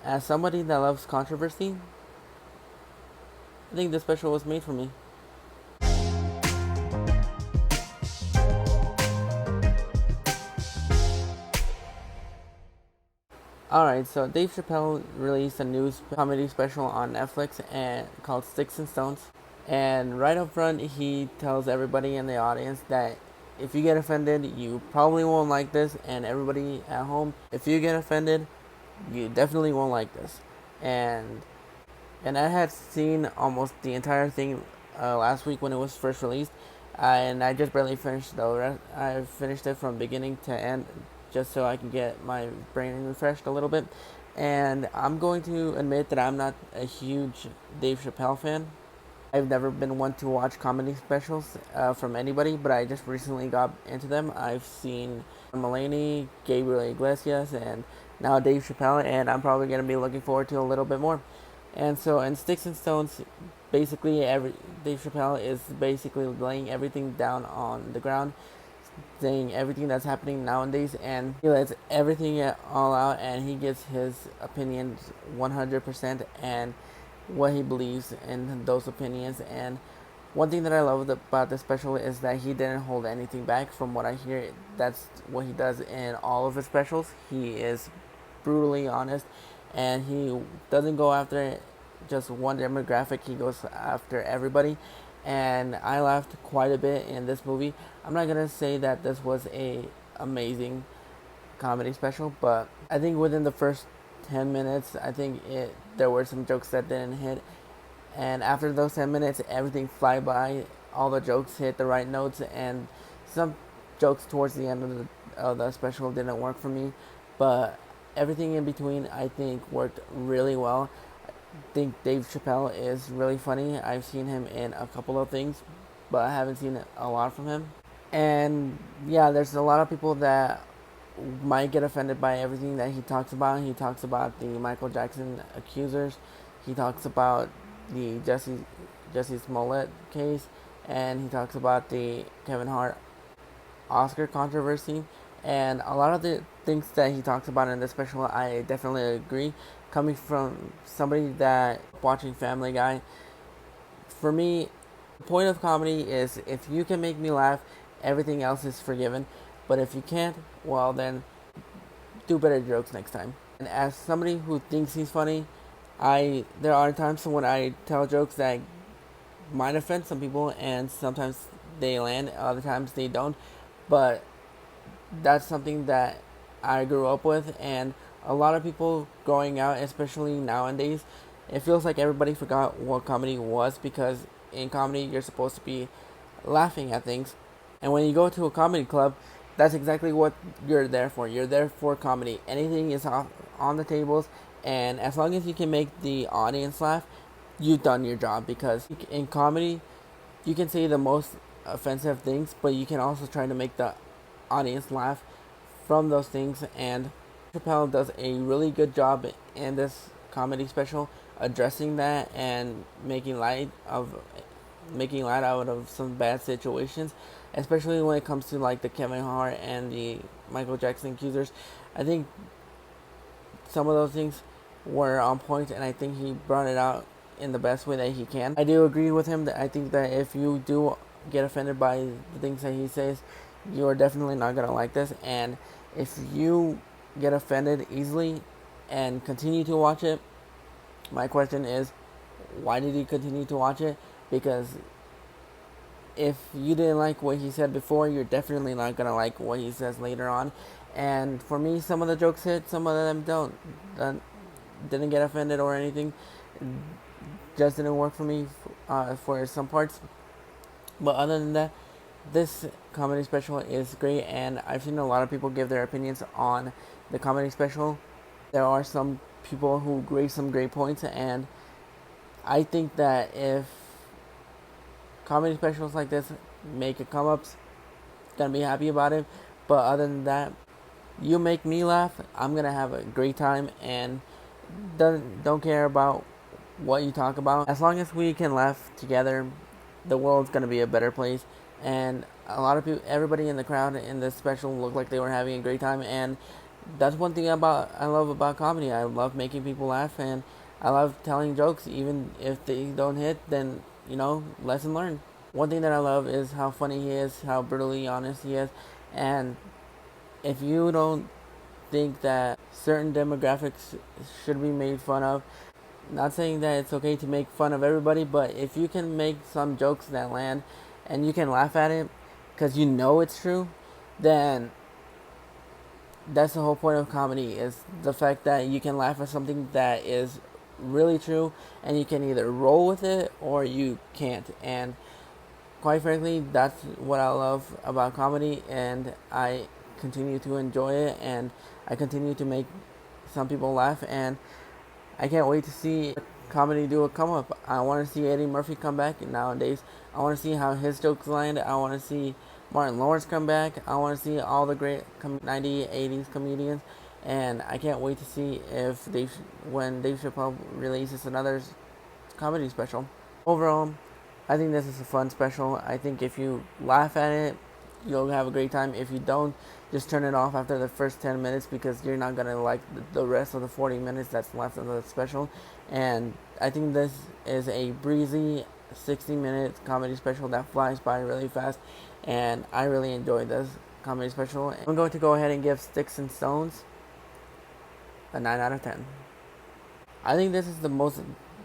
as somebody that loves controversy, I think this special was made for me. Alright, so Dave Chappelle released a new comedy special on Netflix and called Sticks and Stones. And right up front, he tells everybody in the audience that if you get offended, you probably won't like this, and everybody at home, if you get offended, you definitely won't like this. And I had seen almost the entire thing last week when it was first released, and I just barely finished the rest. I finished it from beginning to end, just so I can get my brain refreshed a little bit. And I'm going to admit that I'm not a huge Dave Chappelle fan. I've never been one to watch comedy specials from anybody, but I just recently got into them. I've seen Mulaney, Gabriel Iglesias, and now Dave Chappelle, and I'm probably going to be looking forward to a little bit more. And so, in Sticks and Stones, basically, Dave Chappelle is basically laying everything down on the ground, saying everything that's happening nowadays, and he lets everything all out, and he gives his opinions 100% and what he believes in those opinions. And one thing that I love about this special is that he didn't hold anything back. From what I hear, that's what he does in all of his specials. He is brutally honest, and he doesn't go after just one demographic. He goes after everybody, and I laughed quite a bit in this movie. I'm not gonna say that this was a amazing comedy special, but I think within the first 10 minutes, I think there were some jokes that didn't hit, and after those 10 minutes, everything fly by. All the jokes hit the right notes, and some jokes towards the end of the special didn't work for me, but everything in between, I think, worked really well. I think Dave Chappelle is really funny. I've seen him in a couple of things, but I haven't seen a lot from him. And yeah, there's a lot of people that might get offended by everything that he talks about. He talks about the Michael Jackson accusers. He talks about the Jesse Smollett case, and he talks about the Kevin Hart Oscar controversy. And a lot of the things that he talks about in this special, I definitely agree. Coming from somebody that watching Family Guy, for me, the point of comedy is if you can make me laugh, everything else is forgiven. But if you can't, well then do better jokes next time. And as somebody who thinks he's funny, there are times when I tell jokes that might offend some people, and sometimes they land, other times they don't. But that's something that I grew up with, and a lot of people growing out, especially nowadays, it feels like everybody forgot what comedy was, because in comedy you're supposed to be laughing at things. And when you go to a comedy club, that's exactly what you're there for. You're there for comedy. Anything is on the tables, and as long as you can make the audience laugh, you've done your job. Because in comedy, you can say the most offensive things, but you can also try to make the audience laugh from those things. And Chappelle does a really good job in this comedy special addressing that and making light out of some bad situations, especially when it comes to like the Kevin Hart and the Michael Jackson accusers. I think some of those things were on point, and I think he brought it out in the best way that he can. I do agree with him that I think that if you do get offended by the things that he says, you are definitely not gonna like this. And if you get offended easily and continue to watch it, my question is, why did you continue to watch it? Because if you didn't like what he said before, you're definitely not gonna like what he says later on. And for me, some of the jokes hit, some of them don't. Didn't get offended or anything. Just didn't work for me for some parts. But other than that, this comedy special is great, and I've seen a lot of people give their opinions on the comedy special. There are some people who raise some great points, and I think that if comedy specials like this make a come ups, gonna be happy about it. But other than that, you make me laugh, I'm gonna have a great time, and don't care about what you talk about. As long as we can laugh together, the world's gonna be a better place. And a lot of people, everybody in the crowd in this special looked like they were having a great time, and that's one thing I love about comedy. I love making people laugh, and I love telling jokes, even if they don't hit. Then lesson learned. One thing that I love is how funny he is, how brutally honest he is, and if you don't think that certain demographics should be made fun of, not saying that it's okay to make fun of everybody, but if you can make some jokes that land and you can laugh at it because you know it's true, then that's the whole point of comedy, is the fact that you can laugh at something that is really true, and you can either roll with it or you can't. And quite frankly, that's what I love about comedy, and I continue to enjoy it, and I continue to make some people laugh, and I can't wait to see comedy do a come up. I want to see Eddie Murphy come back nowadays. I want to see how his jokes land. I want to see Martin Lawrence come back. I want to see all the great 90s, 80s comedians. And I can't wait to see if when Dave Chappelle releases another comedy special. Overall, I think this is a fun special. I think if you laugh at it, you'll have a great time. If you don't, just turn it off after the first 10 minutes, because you're not going to like the rest of the 40 minutes that's left of the special. And I think this is a breezy 60-minute comedy special that flies by really fast, and I really enjoyed this comedy special. I'm going to go ahead and give Sticks and Stones a 9 out of 10. I think this is the most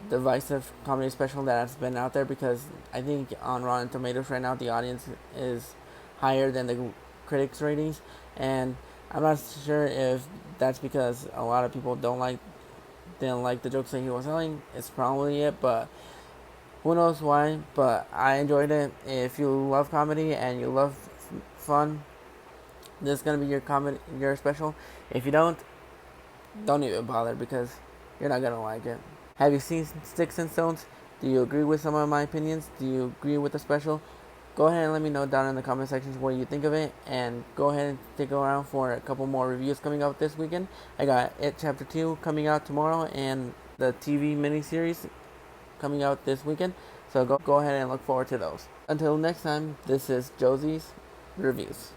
divisive comedy special that has been out there, because I think on Rotten Tomatoes right now the audience is higher than the critics ratings, and I'm not sure if that's because a lot of people didn't like the jokes that he was telling. It's probably it, but who knows why. But I enjoyed it. If you love comedy and you love fun, this is gonna be your special. If you don't even bother, because you're not gonna like it. Have you seen Sticks and Stones? Do you agree with some of my opinions? Do you agree with the special? Go ahead and let me know down in the comment sections what you think of it, and go ahead and stick around for a couple more reviews coming out this weekend. I got It Chapter 2 coming out tomorrow, and the TV miniseries coming out this weekend, so go ahead and look forward to those. Until next time, this is Josie's Reviews.